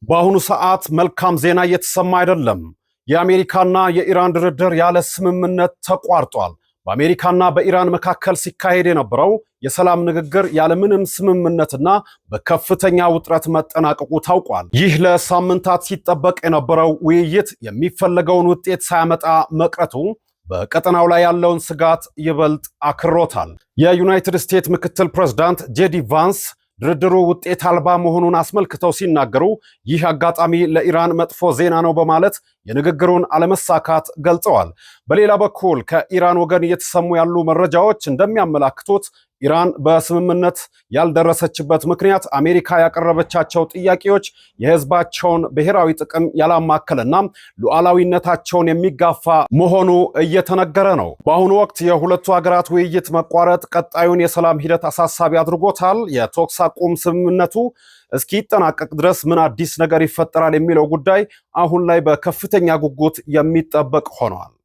በአሁኑ ሰዓት መልካም ዜና እየተሰማ አይደለም። የአሜሪካና የኢራን ድርድር ያለ ስምምነት ተቋርጧል። በአሜሪካና በኢራን መካከል ሲካሄድ የነበረው የሰላም ንግግር ያለምንም ስምምነትና በከፍተኛ ውጥረት መጠናቀቁ ታውቋል። ይህ ለሳምንታት ሲጠበቅ የነበረው ውይይት የሚፈለገውን ውጤት ሳያመጣ መቅረቱ በቀጠናው ላይ ያለውን ስጋት ይበልጥ አክሮታል። የዩናይትድ ስቴትስ ምክትል ፕሬዝዳንት ጄዲ ቫንስ ድርድሩ ውጤት አልባ መሆኑን አስመልክተው ሲናገሩ ይህ አጋጣሚ ለኢራን መጥፎ ዜና ነው በማለት የንግግሩን አለመሳካት ገልጸዋል። በሌላ በኩል ከኢራን ወገን እየተሰሙ ያሉ መረጃዎች እንደሚያመላክቱት ኢራን በስምምነት ያልደረሰችበት ምክንያት አሜሪካ ያቀረበቻቸው ጥያቄዎች የሕዝባቸውን ብሔራዊ ጥቅም ያላማከለና ሉዓላዊነታቸውን የሚጋፋ መሆኑ እየተነገረ ነው። በአሁኑ ወቅት የሁለቱ ሀገራት ውይይት መቋረጥ ቀጣዩን የሰላም ሂደት አሳሳቢ አድርጎታል። የተኩስ አቁም ስምምነቱ እስኪጠናቀቅ ድረስ ምን አዲስ ነገር ይፈጠራል የሚለው ጉዳይ አሁን ላይ በከፍተኛ ጉጉት የሚጠበቅ ሆኗል።